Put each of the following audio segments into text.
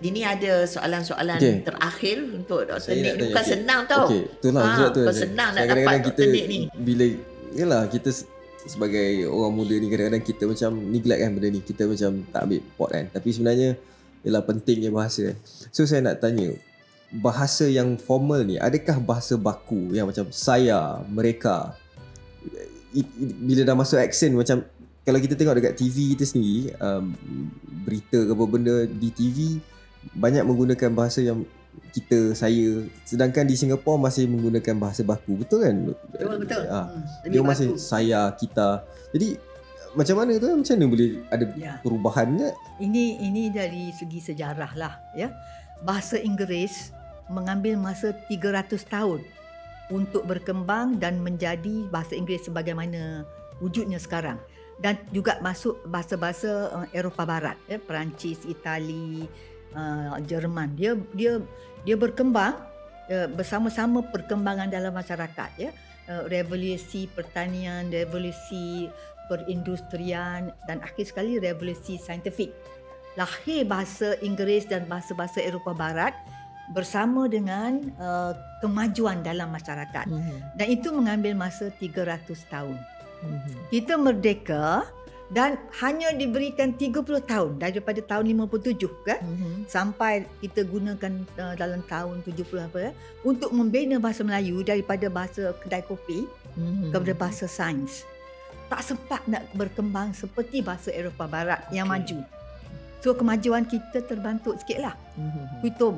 Ini ada soalan-soalan terakhir untuk Dr. Nick. Bukan senang tau. Itulah sebab tu. Senang nak dapat kadang-kadang Dr. Nick ni. Bila yalah kita sebagai orang muda ni kadang-kadang kita macam neglect kan benda ni. Kita macam tak ambil pot kan. Tapi sebenarnya ialah pentingnya bahasa. So saya nak tanya, bahasa yang formal ni adakah bahasa baku yang macam saya, mereka, bila dah masuk aksen macam kalau kita tengok dekat TV kita sendiri, berita ke apa benda di TV banyak menggunakan bahasa yang kita, saya, sedangkan di Singapura masih menggunakan bahasa baku. Betul kan? Betul. Dia masih baku. Saya, kita. Jadi macam mana tu, macam mana boleh ada perubahan tak? Ini dari segi sejarah lah ya. Bahasa Inggeris mengambil masa 300 tahun untuk berkembang dan menjadi bahasa Inggeris sebagaimana wujudnya sekarang. Dan juga masuk bahasa-bahasa Eropah Barat ya, Perancis, Itali, Jerman. Dia berkembang bersama-sama perkembangan dalam masyarakat ya. Revolusi pertanian, revolusi perindustrian dan akhir sekali revolusi saintifik. Lahir bahasa Inggeris dan bahasa-bahasa Eropah Barat bersama dengan kemajuan dalam masyarakat. Dan itu mengambil masa 300 tahun. Kita merdeka dan hanya diberikan 30 tahun daripada tahun 57 kan, sampai kita gunakan dalam tahun 70 apa ya, untuk membina bahasa Melayu daripada bahasa kedai kopi kepada bahasa sains. Tak sempat nak berkembang seperti bahasa Eropah Barat yang maju. So kemajuan kita terbantuk sikit lah. Kita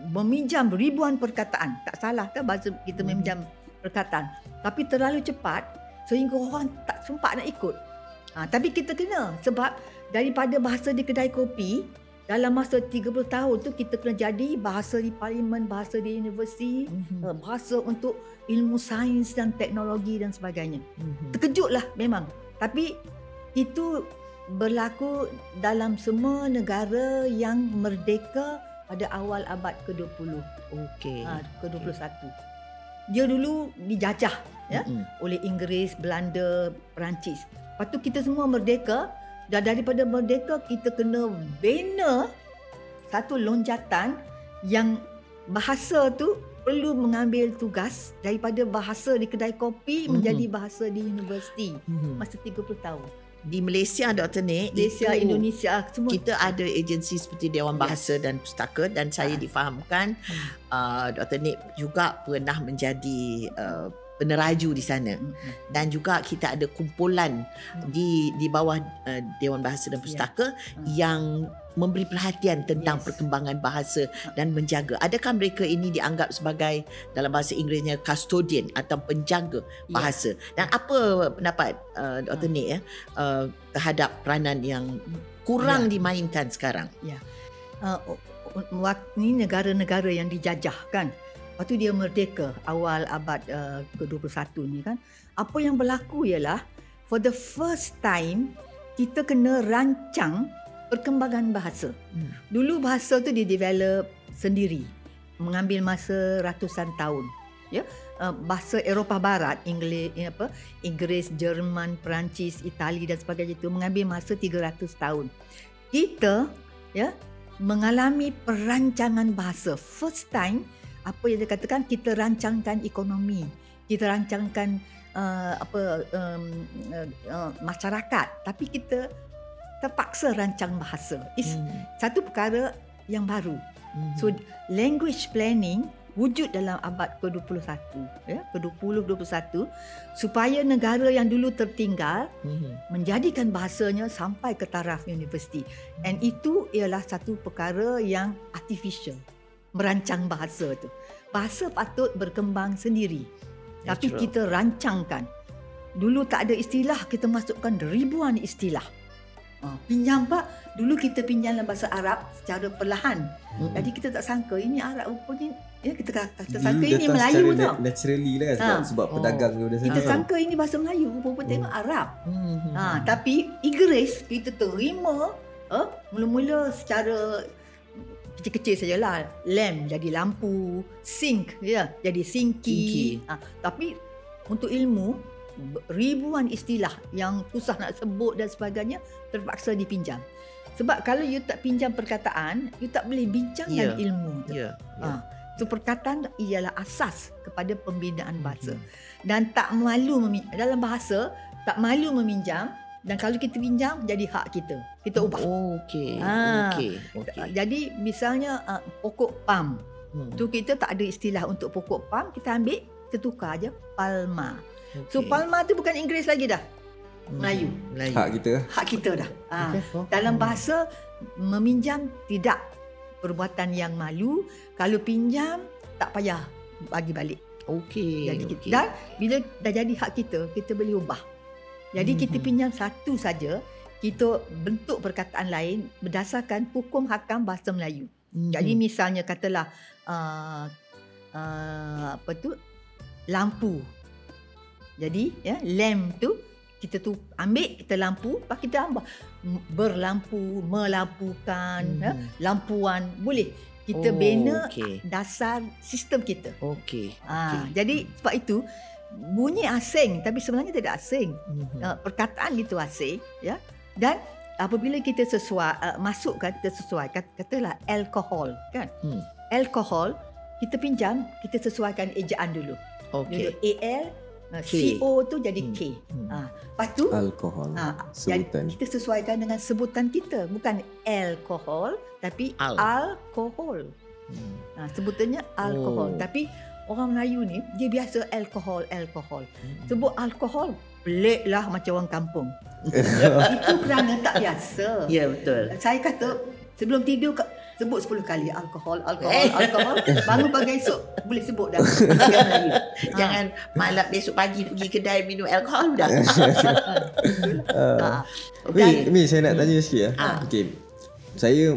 meminjam ribuan perkataan. Tak salah tak bahasa kita meminjam perkataan. Tapi terlalu cepat sehingga orang tak sempat nak ikut. Tapi kita kena, sebab daripada bahasa di kedai kopi dalam masa 30 tahun tu kita kena jadi bahasa di parlimen, bahasa di universiti, bahasa untuk ilmu sains dan teknologi dan sebagainya. Terkejutlah memang. Tapi itu berlaku dalam semua negara yang merdeka pada awal abad ke-20. Ke-21. Dia dulu dijajah ya, oleh Inggeris, Belanda, Perancis. Lepas tu kita semua merdeka, dan daripada merdeka kita kena bina satu lonjatan yang bahasa tu perlu mengambil tugas daripada bahasa di kedai kopi menjadi bahasa di universiti masa 30 tahun. Di Malaysia, Dr. Nick, Malaysia, Indonesia semua kita ada agensi seperti Dewan Bahasa dan Pustaka, dan saya difahamkan Dr. Nick juga pernah menjadi peneraju di sana, dan juga kita ada kumpulan di bawah Dewan Bahasa dan Pustaka yang memberi perhatian tentang perkembangan bahasa dan menjaga. Adakah mereka ini dianggap sebagai, dalam bahasa Inggerisnya, custodian atau penjaga bahasa? Dan apa pendapat Dr. Nick terhadap peranan yang kurang dimainkan sekarang? Ini negara-negara yang dijajah kan. Lepas tu dia merdeka awal abad ke-21 ni kan. Apa yang berlaku ialah for the first time kita kena rancang perkembangan bahasa. Dulu bahasa tu di-develop sendiri. Mengambil masa ratusan tahun. Ya, bahasa Eropah Barat, Inggeris, Jerman, Perancis, Itali dan sebagainya itu mengambil masa 300 tahun. Kita mengalami perancangan bahasa. First time, apa yang dikatakan, kita rancangkan ekonomi, kita rancangkan masyarakat, tapi kita terpaksa rancang bahasa. Satu perkara yang baru. So language planning wujud dalam abad ke-21 ke-20-21 supaya negara yang dulu tertinggal menjadikan bahasanya sampai ke taraf universiti. And itu ialah satu perkara yang artificial, merancang bahasa tu. Bahasa patut berkembang sendiri, tapi kita rancangkan. Dulu tak ada istilah, kita masukkan ribuan istilah. Pinjam Pak, dulu kita pinjam dalam bahasa Arab secara perlahan. Jadi kita tak sangka ini Arab rupanya, kita sangka ini Melayu tau. Naturally lah sebab pedagang dulu kita sangka ini bahasa Melayu, rupa tengok Arab. Tapi Inggeris kita terima mula-mula secara kecil-kecil sajalah. Lamp jadi lampu, sink jadi sinki. Tapi untuk ilmu, ribuan istilah yang susah nak sebut dan sebagainya terpaksa dipinjam. Sebab kalau you tak pinjam perkataan, you tak boleh bincangkan ilmu tu. So perkataan ialah asas kepada pembinaan bahasa. Dan tak malu dalam bahasa, tak malu meminjam, dan kalau kita pinjam jadi hak kita. Kita ubah. Okey. Jadi misalnya pokok palm. Tu kita tak ada istilah untuk pokok palm, kita ambil, kita tukar aja palma. So palma tu bukan Inggeris lagi dah. Melayu. Hak kita dah. Dalam bahasa meminjam tidak perbuatan yang malu, kalau pinjam tak payah bagi balik. Jadi dan bila dah jadi hak kita, kita boleh ubah. Jadi kita pinjam satu saja, kita bentuk perkataan lain berdasarkan hukum hakam bahasa Melayu. Jadi misalnya katalah lampu. Jadi lamp tu kita tu ambil, kita lampu, lepas kita tambah berlampu, melampukan, lampuan, boleh. Kita bina dasar sistem kita. Jadi sebab itu bunyi asing tapi sebenarnya tidak asing. Perkataan itu asing, ya. Dan apabila kita masukkan, kita sesuaikan, katalah alkohol, kan? Alkohol kita pinjam, kita sesuaikan ejaan dulu. Dulu AL, CO tu jadi K. Lepas tu alkohol. Sebutan. Kita sesuaikan dengan sebutan kita, bukan alkohol tapi alkohol. Sebutannya alkohol. Tapi orang Melayu ni dia biasa alkohol. Sebut alkohol peliklah macam orang kampung. Itu kerana tak biasa. Ya, betul. Saya kata sebelum tidur sebut 10 kali alkohol. Bangun pagi esok boleh sebut dah. Jangan malam besok pagi pergi kedai minum alkohol dah. Mi, saya nak tanya sikit ya. Saya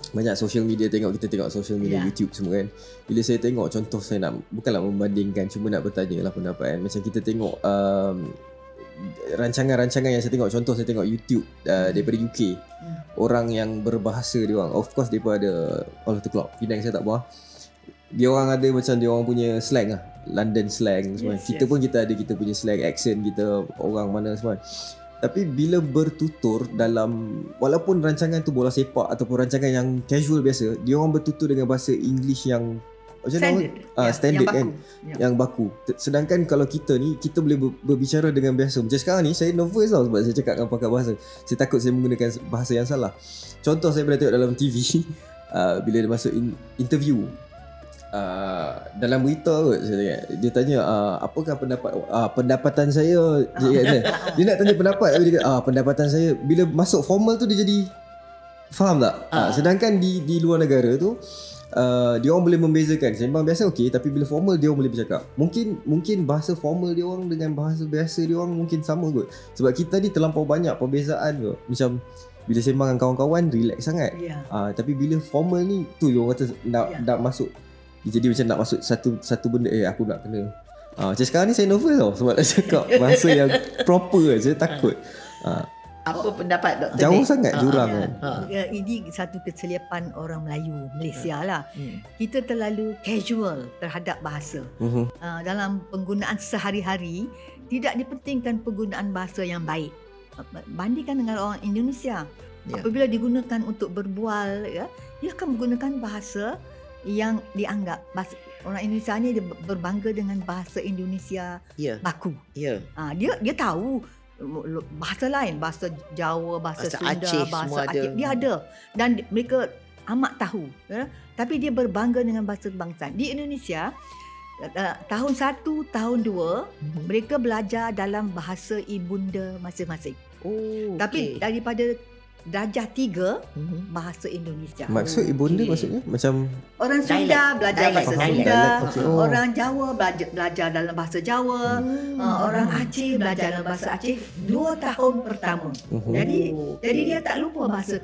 banyak social media, kita tengok social media YouTube semua kan. Bila saya tengok, contoh saya nak, bukanlah membandingkan, cuma nak bertanya lah pendapat kan. Macam kita tengok rancangan-rancangan yang saya tengok, contoh saya tengok YouTube daripada UK. Orang yang berbahasa dia orang, of course daripada all of the clock, Penang saya tak buah. Dia orang ada macam dia orang punya slang lah, London slang semua. Kita pun kita ada kita punya slang, accent kita orang mana semua. Tapi bila bertutur dalam, walaupun rancangan tu bola sepak ataupun rancangan yang casual biasa, dia orang bertutur dengan bahasa English yang standard kan, yang baku. Sedangkan kalau kita ni, kita boleh berbicara dengan biasa. Macam sekarang ni saya nervous tau sebab saya cakap dengan pakar bahasa. Saya takut saya menggunakan bahasa yang salah. Contoh saya pernah tengok dalam TV bila dia masuk interview, dalam berita kot, dia tanya apakah pendapatan saya. Dia nak tanya pendapat, tapi dia kata pendapatan saya. Bila masuk formal tu dia jadi, faham tak? Sedangkan di luar negara tu dia orang boleh membezakan. Sembang biasa okey, tapi bila formal dia orang boleh bercakap. Mungkin bahasa formal dia orang dengan bahasa biasa dia orang mungkin sama kot. Sebab kita ni terlampau banyak perbezaan kot. Macam bila sembang dengan kawan-kawan relax sangat. Tapi bila formal ni tu dia orang kata nak masuk, jadi macam nak masuk satu benda, aku nak kena. Macam sekarang ni saya nervous tau sebab nak cakap bahasa yang proper. Saya takut. Apa pendapat Dr. Jauh sangat jurang kan. Ini satu kesilapan orang Melayu Malaysia lah. Kita terlalu casual terhadap bahasa. Dalam penggunaan sehari-hari tidak dipentingkan penggunaan bahasa yang baik. Bandingkan dengan orang Indonesia, apabila digunakan untuk berbual, dia akan menggunakan bahasa yang dianggap bahasa, orang Indonesia ni dia berbangga dengan bahasa Indonesia baku. Dia tahu bahasa lain, bahasa Jawa, bahasa Sunda, Aceh, bahasa Aceh, dia ada dan mereka amat tahu, tapi dia berbangga dengan bahasa kebangsaan. Di Indonesia tahun 1, tahun 2 mereka belajar dalam bahasa ibunda masing-masing. Tapi daripada darjah 3 bahasa Indonesia. Maksud ibunda maksudnya macam orang Sunda belajar bahasa Sunda, orang Jawa belajar dalam bahasa Jawa, orang Aceh belajar dalam bahasa Aceh 2 tahun pertama. Jadi dia tak lupa bahasa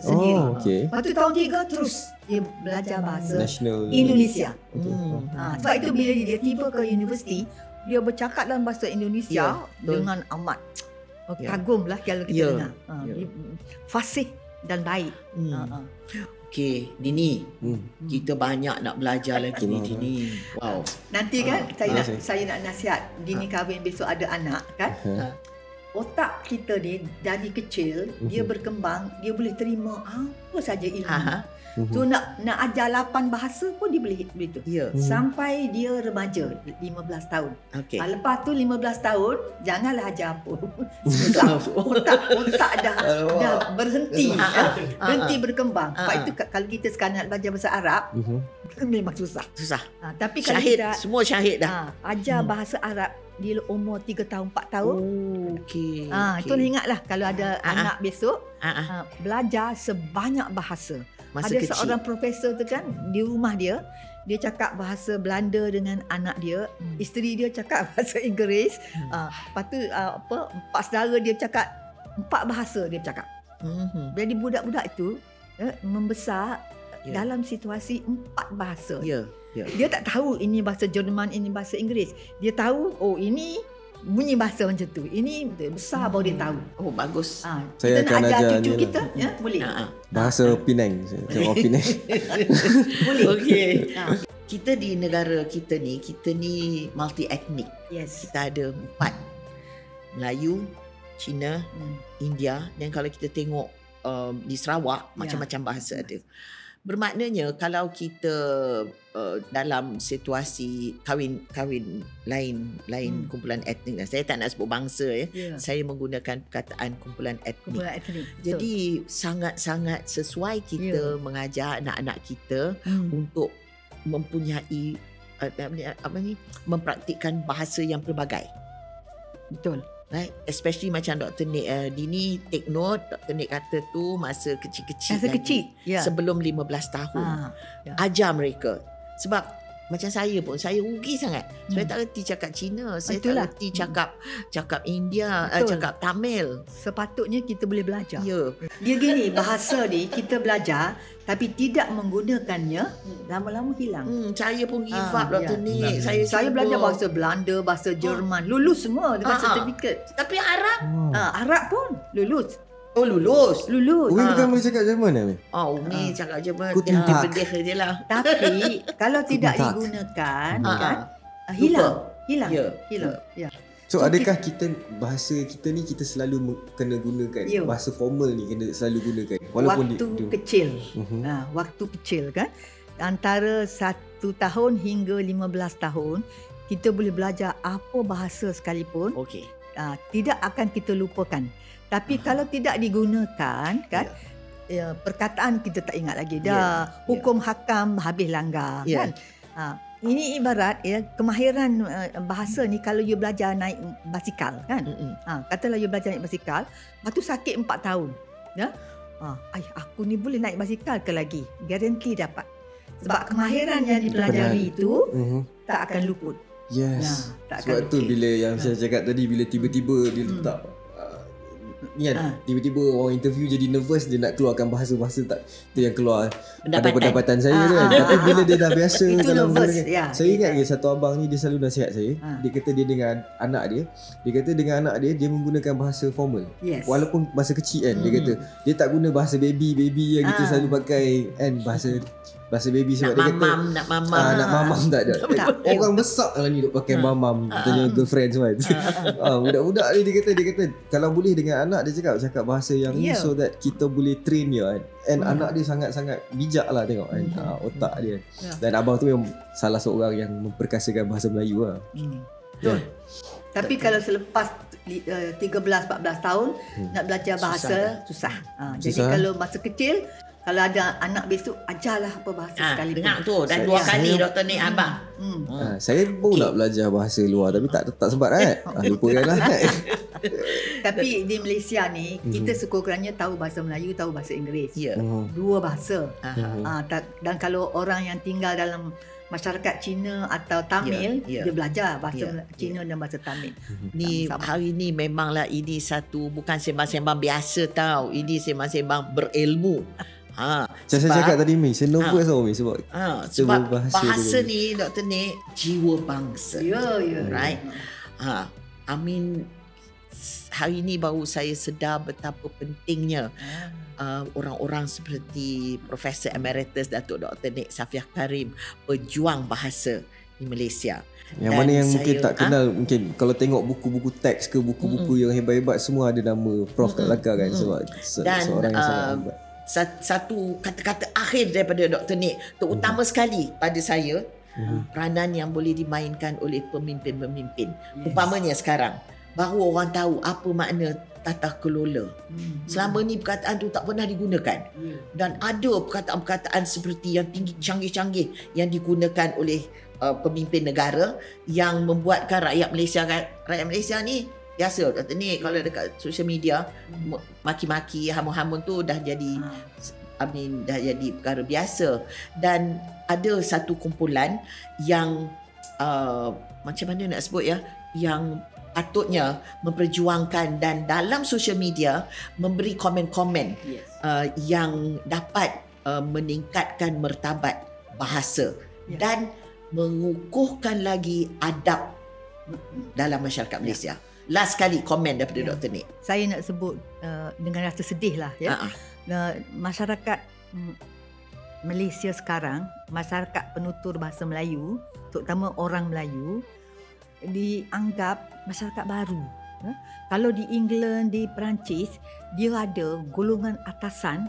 sendiri. Lepas tu tahun 3 terus dia belajar bahasa National Indonesia. Sebab itu bila dia tiba ke universiti, dia bercakap dalam bahasa Indonesia dengan amat kagumlah kalau kita dengar. Fasih dan baik. Okey, Dini. Kita banyak nak belajar lagi ni, Dini. Wow. Nanti kan saya nak nasihat Dini kahwin besok ada anak kan. otak kita ni dari kecil dia berkembang, dia boleh terima apa saja ilmu. So nak ajar 8 bahasa pun dia boleh tu. Ya. Sampai dia remaja 15 tahun. Okey. Lepas tu 15 tahun janganlah ajar apa. otak dah berhenti. Berhenti berkembang. Sebab itu kalau kita sekarang nak belajar bahasa Arab memang susah. Tapi kalau Syahid, kita semua syahid dah. ajar bahasa Arab di umur 3 tahun 4 tahun. Okey. Itu ingatlah kalau ada anak besok belajar sebanyak bahasa. Masa Ada kecil. seorang profesor tu kan di rumah dia cakap bahasa Belanda dengan anak dia, isteri dia cakap bahasa Inggeris. Lepas tu empat saudara dia cakap 4 bahasa dia cakap. Jadi budak-budak itu membesar dalam situasi 4 bahasa. Ya. Dia tak tahu ini bahasa Jerman, ini bahasa Inggeris. Dia tahu ini bunyi bahasa macam tu. Ini besar baru dia tahu. Oh, bagus. Saya Kita akan nak ajar ajar cucu ni kita, boleh. bahasa Penang. Saya orang Penang. Boleh. Okey. Kita di negara kita ni multi etnik. Yes. Kita ada 4. Melayu, Cina, India, dan kalau kita tengok di Sarawak macam-macam bahasa ada. Bermaknanya kalau kita dalam situasi kahwin lain kumpulan etnik, saya tak nak sebut bangsa saya menggunakan perkataan kumpulan etnik. Jadi sangat-sangat sesuai kita mengajar anak-anak kita untuk mempunyai mempraktikkan bahasa yang pelbagai. Betul. Right? Especially macam Dr. Nik Dini, take note, Dr. Nik kata tu masa kecil-kecil lagi, sebelum 15 tahun. Ajar mereka. Sebab macam saya pun, saya rugi sangat. Saya tak reti cakap Cina, saya tak reti cakap India, cakap Tamil. Sepatutnya kita boleh belajar. Ya. Dia gini, bahasa ni kita belajar tapi tidak menggunakannya, lama-lama hilang. Saya pun give up, Dr. Nik. Saya belajar bahasa Belanda, bahasa Jerman, lulus semua dengan sertifikat. Tapi Arab? Arab pun lulus. Oh, lulus. Umi bukan boleh cakap Jerman Umi? Umi cakap Jerman. Guten Tag. Dia je lah. Tapi kalau tidak digunakan hilang. Ya. So adakah kita bahasa kita ni kita selalu kena gunakan bahasa formal ni kena selalu gunakan walaupun waktu kecil. Waktu kecil kan, antara 1 tahun hingga 15 tahun kita boleh belajar apa bahasa sekalipun. Okey. Tidak akan kita lupakan. Tapi kalau tidak digunakan kan, perkataan kita tak ingat lagi dah. Hukum hakam habis langgar kan. Ini ibarat kemahiran bahasa ni kalau you belajar naik basikal kan. Katalah you belajar naik basikal, lepas tu sakit 4 tahun. Aku ni boleh naik basikal ke lagi? Garanti dapat. Sebab kemahiran yang dipelajari itu tak akan luput. Yes. Sebab tu bila yang saya cakap tadi, bila tiba-tiba dia letak ni kan, tiba-tiba orang interview jadi nervous, dia nak keluarkan bahasa-bahasa tak tu yang keluar pada pendapatan saya tu kan. Tapi bila dia dah biasa dalam nervous, saya ingat lagi satu abang ni dia selalu nasihat saya. Dia kata dia dengan anak dia kata dengan anak dia menggunakan bahasa formal. Walaupun masa kecil kan, dia kata dia tak guna bahasa baby yang kita selalu pakai kan, bahasa baby sebab dia kata nak mamam tak ada. Orang besar lah ni duk pakai mamam, katanya girlfriend semua. Budak-budak ni dia kata kalau boleh dengan anak dia cakap bahasa yang ni so that kita boleh train dia kan. And anak dia sangat-sangat bijak lah tengok kan, otak dia. Dan abang tu memang salah seorang yang memperkasakan bahasa Melayu lah. Betul. Tapi kalau selepas 13-14 tahun nak belajar bahasa susah. Jadi kalau masa kecil, kalau ada anak besok, ajarlah apa bahasa sekali. Dengar tu, dah 2 kali Dr. Nik abang. Saya pun nak belajar bahasa luar tapi tak sempat kan. Lupakan lah. Tapi di Malaysia ni, kita sekurang-kurangnya tahu bahasa Melayu, tahu bahasa Inggeris. 2 bahasa. Dan kalau orang yang tinggal dalam masyarakat Cina atau Tamil, dia belajar bahasa Cina dan bahasa Tamil. Ni hari ni memanglah ini satu bukan sembang-sembang biasa tau. Ini sembang-sembang berilmu. Saya cakap tadi Mi, saya nervous tau Mi sebab bahasa ni Dr. Nik jiwa bangsa. Right? I mean, hari ni baru saya sedar betapa pentingnya orang-orang seperti Profesor Emeritus Datuk Dr. Nik Safiah Karim berjuang bahasa di Malaysia. Yang Dan mana yang saya- mungkin tak kenal, mungkin kalau tengok buku-buku teks ke buku-buku yang hebat-hebat, semua ada nama Prof kat belakang kan, sebab Dan, seorang yang sangat hebat. Satu kata-kata akhir daripada Dr. Nick, terutama sekali pada saya, peranan yang boleh dimainkan oleh pemimpin-pemimpin. Umpamanya sekarang, baru orang tahu apa makna tata kelola. Selama ni perkataan tu tak pernah digunakan. Dan ada perkataan-perkataan seperti yang tinggi, canggih-canggih yang digunakan oleh pemimpin negara yang membuatkan rakyat Malaysia ni biasa. Dr. Nick kalau dekat social media maki-maki, hamun-hamun tu dah jadi dah jadi perkara biasa. Dan ada satu kumpulan yang macam mana nak sebut ya, yang patutnya memperjuangkan dan dalam social media memberi komen-komen yang dapat meningkatkan martabat bahasa dan mengukuhkan lagi adab dalam masyarakat Malaysia. Last kali komen daripada Dr. Nick. Saya nak sebut dengan rasa sedih lah ya. Masyarakat Malaysia sekarang, masyarakat penutur bahasa Melayu, terutama orang Melayu, dianggap masyarakat baru. Kalau di England, di Perancis, dia ada golongan atasan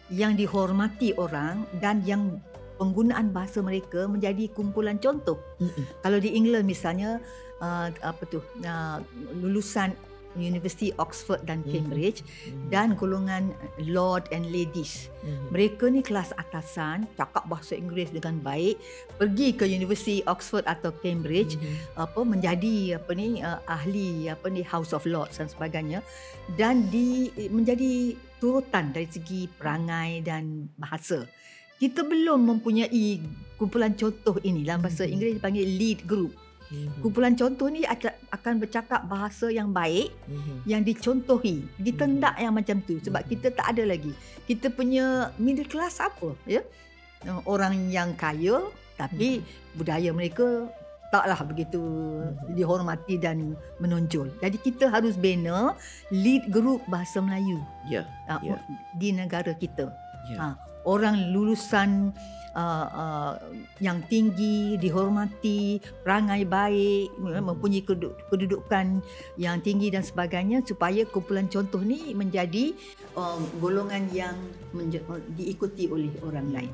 yang dihormati orang dan yang penggunaan bahasa mereka menjadi kumpulan contoh. Kalau di England misalnya lulusan University Oxford dan Cambridge dan golongan Lord and Ladies. Mereka ni kelas atasan, cakap bahasa Inggeris dengan baik, pergi ke University Oxford atau Cambridge menjadi ahli House of Lords dan sebagainya, dan menjadi turutan dari segi perangai dan bahasa. Kita belum mempunyai kumpulan contoh ini. Dalam bahasa Inggeris dipanggil lead group. Kumpulan contoh ni akan bercakap bahasa yang baik, yang dicontohi. Kita tak yang macam tu, sebab kita tak ada lagi. Kita punya middle class apa ya? Orang yang kaya tapi budaya mereka taklah begitu dihormati dan menonjol. Jadi kita harus bina lead group bahasa Melayu di negara kita. Orang lulusan yang tinggi, dihormati, perangai baik, mempunyai kedudukan yang tinggi dan sebagainya, supaya kumpulan contoh ni menjadi golongan yang diikuti oleh orang lain.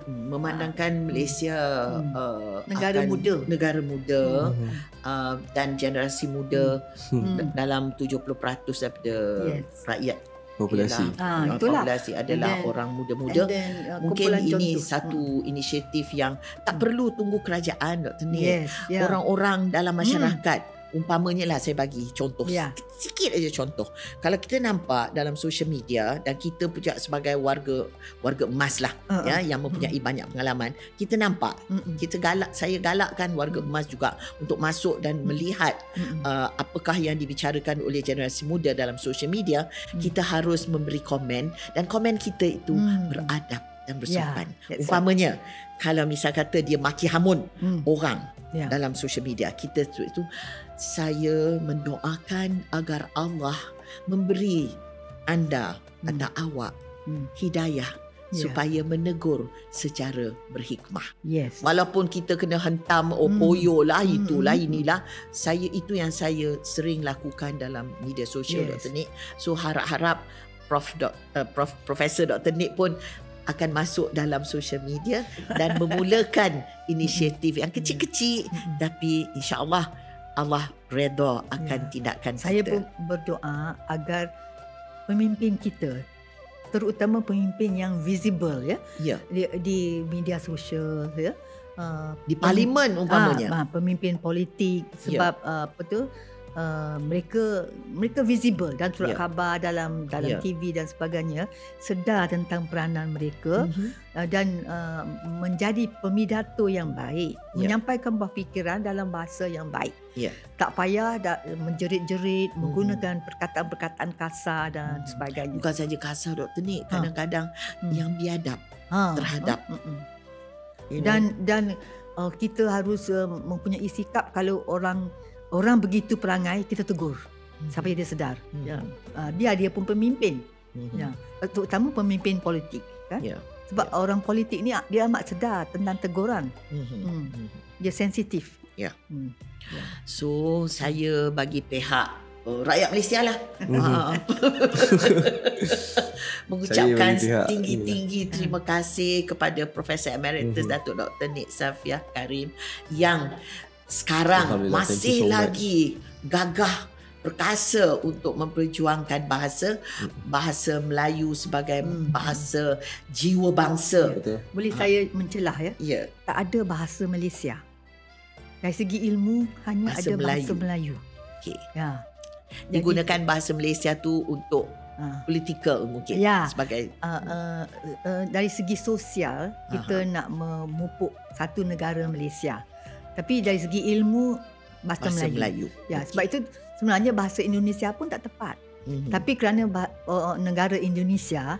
Memandangkan Malaysia negara muda dan generasi muda dalam 70% daripada rakyat populasi. Populasi adalah orang muda-muda. Mungkin ini satu inisiatif yang tak perlu tunggu kerajaan, Dr. Nick. Orang-orang dalam masyarakat, umpamanya lah saya bagi contoh sikit aja contoh. Kalau kita nampak dalam social media, dan kita pula sebagai warga emas lah yang mempunyai banyak pengalaman, kita nampak, saya galakkan warga emas juga untuk masuk dan melihat apakah yang dibicarakan oleh generasi muda dalam social media. Kita harus memberi komen, dan komen kita itu beradab dan bersopan. Umpamanya kalau misal kata dia maki hamun orang dalam social media, kita itu, saya mendoakan agar Allah memberi anda atau awak hidayah supaya menegur secara berhikmah. Walaupun kita kena hentam poyo lah, itulah inilah, itu yang saya sering lakukan dalam media sosial, Dr. Nick. So harap-harap Profesor Dr. Nick pun akan masuk dalam social media dan memulakan inisiatif yang kecil-kecil, tapi insya-Allah Allah redha akan tindakan kita. Saya pun berdoa agar pemimpin kita, terutama pemimpin yang visible di media sosial di parlimen umpamanya, pemimpin politik, sebab mereka visible dan surat khabar dalam TV dan sebagainya, sedar tentang peranan mereka dan menjadi pemidato yang baik, menyampaikan fikiran dalam bahasa yang baik. Tak payah menjerit-jerit, menggunakan perkataan-perkataan kasar dan sebagainya. Bukan saja kasar, Dr. Nick, kadang-kadang yang biadab terhadap dan kita harus mempunyai sikap, kalau orang begitu perangai, kita tegur sampai dia sedar. Biar dia pun pemimpin, terutama pemimpin politik kan. Sebab orang politik ni dia amat sedar tentang teguran. dia sensitif. Ya. Ya. So saya bagi pihak rakyat Malaysia lah mengucapkan Saya bagi pihak tinggi-tinggi terima kasih kepada Profesor Emeritus Datuk Dr. Nik Safiah Karim yang sekarang Alhamdulillah, thank you masih so much. lagi gagah perkasa untuk memperjuangkan bahasa Melayu sebagai bahasa jiwa bangsa. Betul. Boleh saya mencelah ya? Ya, Tak ada bahasa Malaysia. Dari segi ilmu hanya Bahasa ada bahasa Melayu. okey. Ya. Digunakan bahasa Malaysia tu untuk Ha. political mungkin Ya. sebagai Dari segi sosial kita nak memupuk satu negara Malaysia. Tapi dari segi ilmu bahasa Melayu. Ya, sebab itu sebenarnya bahasa Indonesia pun tak tepat. Tapi kerana negara Indonesia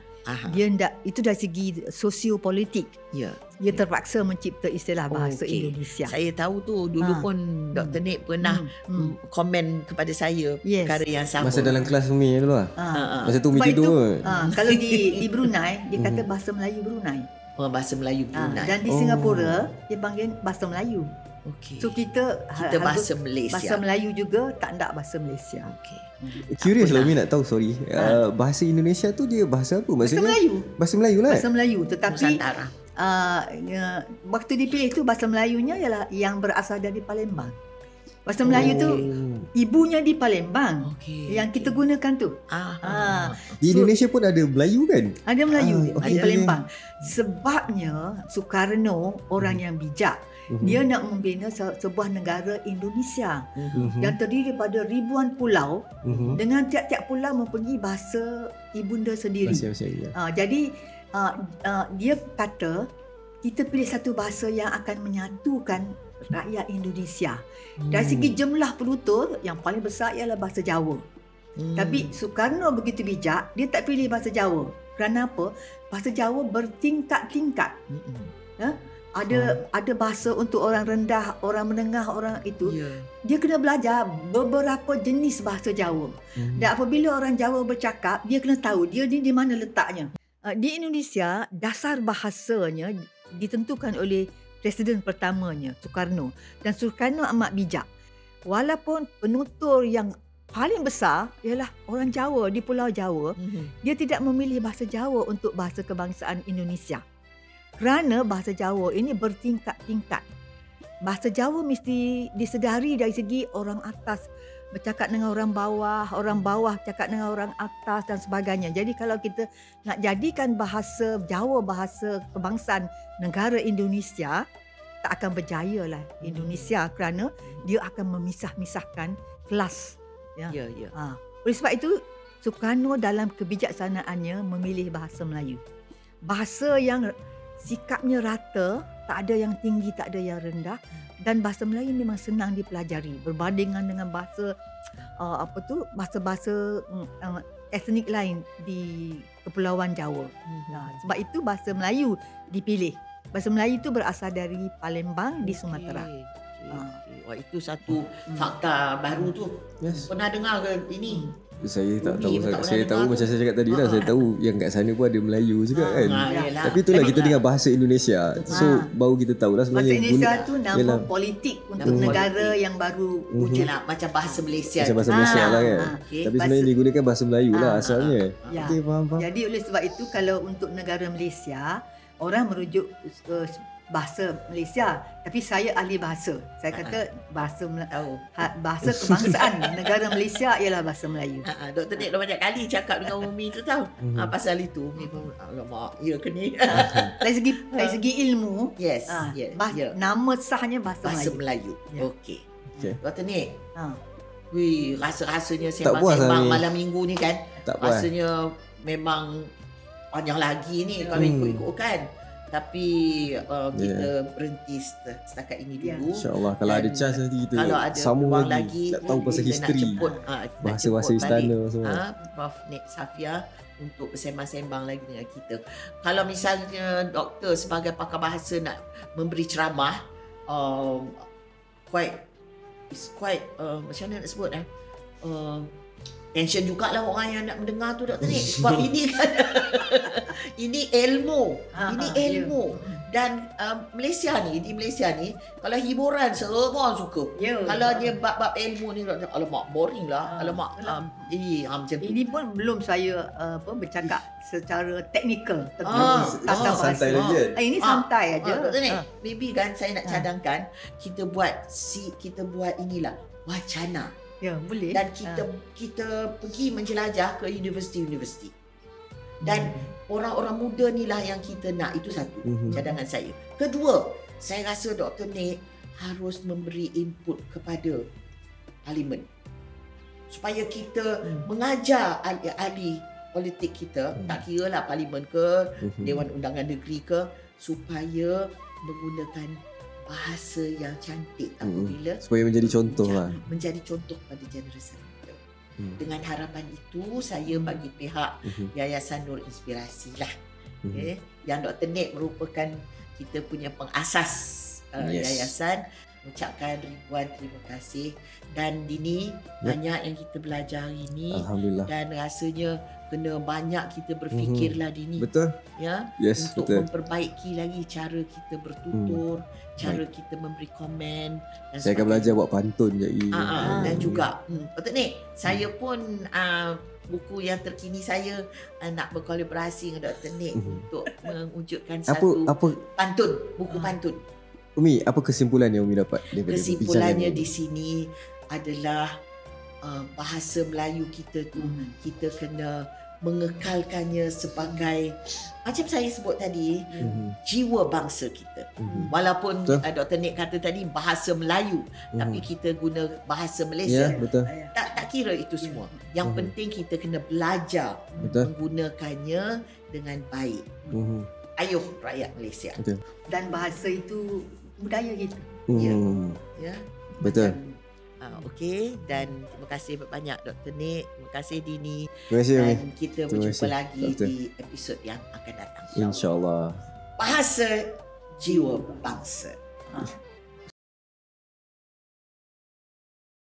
dia itu dari segi sosiopolitik, ya. dia terpaksa mencipta istilah bahasa Okey. Indonesia. Saya tahu tu dulu pun Dr. Nik pernah komen kepada saya Yes. perkara yang sama. Masa dalam kelas Umi dulu lah. Masa tu Umi Sebab itu, tidur. kalau di Brunei dia kata bahasa Melayu Brunei. Bahasa Melayu Brunei. Dan di Singapura dia panggil bahasa Melayu. Okey. So kita bahasa Malaysia. Bahasa Melayu juga, tak nak bahasa Malaysia. Okey. Curious lah Umi nak tahu, sorry. Bahasa Indonesia tu dia bahasa apa? Bahasa Maksudnya Melayu. Bahasa Melayu lah. Bahasa Melayu, tetapi Nusantara. waktu dipilih tu bahasa Melayunya ialah yang berasal dari Palembang. Bahasa Melayu tu ibunya di Palembang. Okey. Yang kita gunakan tu. Di Indonesia pun ada Melayu kan? Ada Melayu di okey. Palembang. Sebabnya Soekarno orang yang bijak. Dia nak membina sebuah negara Indonesia yang terdiri daripada ribuan pulau dengan tiap-tiap pulau mempunyai bahasa ibunda sendiri. Bahasa ya. Jadi dia kata kita pilih satu bahasa yang akan menyatukan rakyat Indonesia. Dari segi jumlah penutur yang paling besar ialah bahasa Jawa. Tapi Soekarno begitu bijak, dia tak pilih bahasa Jawa. Kerana apa? Bahasa Jawa bertingkat-tingkat. Ada bahasa untuk orang rendah, orang menengah, orang itu. Dia kena belajar beberapa jenis bahasa Jawa. Dan apabila orang Jawa bercakap, dia kena tahu dia di mana letaknya. Di Indonesia, dasar bahasanya ditentukan oleh Presiden pertamanya, Soekarno. Dan Soekarno amat bijak. Walaupun penutur yang paling besar ialah orang Jawa di Pulau Jawa, dia tidak memilih bahasa Jawa untuk bahasa kebangsaan Indonesia. Kerana bahasa Jawa ini bertingkat-tingkat. Bahasa Jawa mesti disedari dari segi orang atas bercakap dengan orang bawah bercakap dengan orang atas dan sebagainya. Jadi kalau kita nak jadikan bahasa Jawa bahasa kebangsaan negara Indonesia, tak akan berjaya lah Indonesia kerana dia akan memisah-misahkan kelas. Ya. Oleh sebab itu, Soekarno dalam kebijaksanaannya memilih bahasa Melayu. Bahasa yang sikapnya rata, tak ada yang tinggi, tak ada yang rendah, dan bahasa Melayu memang senang dipelajari berbandingan dengan bahasa bahasa-bahasa etnik lain di Kepulauan Jawa. Sebab itu bahasa Melayu dipilih. Bahasa Melayu itu berasal dari Palembang di Sumatera. Wah, itu satu fakta baru tu. Yes. Pernah dengar ke ini? Saya tak Umi tahu. pun tak Saya pernah tahu dengar macam tu. saya cakap tadi lah. Saya tahu yang kat sana pun ada Melayu juga kan. Yelah. Tapi itulah kita dengar bahasa Indonesia. So baru kita tahu lah Bahasa sebenarnya. Indonesia tu nama Yalah. politik untuk Nama negara politik. yang baru Wujud lah, macam bahasa Malaysia. Macam bahasa Malaysia lah kan. okey. Tapi sebenarnya digunakan bahasa Melayu lah asalnya. Ya. Okey, faham. Jadi oleh sebab itu kalau untuk negara Malaysia, orang merujuk bahasa Malaysia, tapi saya ahli bahasa. Saya kata bahasa bahasa kebangsaan negara Malaysia ialah bahasa Melayu. Dr. Nik dah banyak kali cakap dengan Umi tu tahu. Pasal itu Umi pun alamak, ya ke ni? Dari segi ilmu, Yes, nama sahnya bahasa Melayu. Ya. Okey. Okey. Dr. Nik. Ha. Wih, rasa-rasanya Tak puas sembang-sembang lah ni. malam minggu ni kan. Tak puas. Rasanya memang panjang lagi ni kalau ikut-ikutkan. Tapi kita berhenti setakat ini dulu. InsyaAllah kalau ada chance nanti kita kalau ada sambung peluang lagi. Tak tahu pasal kita history. Nak jemput, Bahasa-bahasa istana semua. Prof. Nik Safiah untuk bersembang-sembang lagi dengan kita. Kalau misalnya doktor sebagai pakar bahasa nak memberi ceramah, it's quite macam mana nak sebut tension jugalah orang yang nak mendengar tu Dr. Nik. Sebab ini kan ini ilmu. Dan Malaysia ni, di Malaysia ni, kalau hiburan semua suka. Kalau dia bab-bab ilmu ni, alamak boring lah. Alamak, macam tu. Ini pun belum saya bercakap secara teknikal tata santai lagi. Ini santai aja. Betul ni. Maybe kan saya nak cadangkan kita buat inilah wacana. Ya, boleh. Dan kita pergi menjelajah ke universiti-universiti. Dan orang-orang muda ni lah yang kita nak. Itu satu cadangan saya. Kedua, saya rasa Dr. Nik harus memberi input kepada parlimen supaya kita mengajar ahli-ahli politik kita, tak kira lah parlimen ke Dewan Undangan Negeri ke, supaya menggunakan bahasa yang cantik apabila supaya menjadi contoh lah. Menjadi contoh pada generasi kita. Dengan harapan itu, saya bagi pihak Yayasan Nur Inspirasi lah, yang Dr. Nik merupakan kita punya pengasas yayasan, ucapkan ribuan terima kasih. Dan Dini, banyak yang kita belajar hari ini. Alhamdulillah. Dan rasanya kena banyak kita berfikirlah Dini. Betul. Ya, Yes, untuk betul. memperbaiki lagi cara kita bertutur, cara kita memberi komen. Dan Saya akan belajar buat pantun je. dan juga betul ni, saya pun buku yang terkini saya nak berkolaborasi dengan Dr. Nik untuk mewujudkan satu pantun, buku pantun. Umi, apa kesimpulan yang Umi dapat daripada Kesimpulannya perbincangan di sini adalah bahasa Melayu kita tu kita kena mengekalkannya sebagai, macam saya sebut tadi, jiwa bangsa kita. Walaupun Dr. Nik kata tadi bahasa Melayu, tapi kita guna bahasa Malaysia. Ya, betul. Tak kira itu semua. Yang penting kita kena belajar menggunakannya dengan baik. Ayuh rakyat Malaysia. Betul. Dan bahasa itu budaya kita. Ya. Betul. Okey, dan terima kasih banyak Dr. Nik, terima kasih Dini. Terima kasih Umi. Dan kita Terima berjumpa kasih, lagi Doktor. di episod yang akan datang. InsyaAllah. Bahasa jiwa bangsa.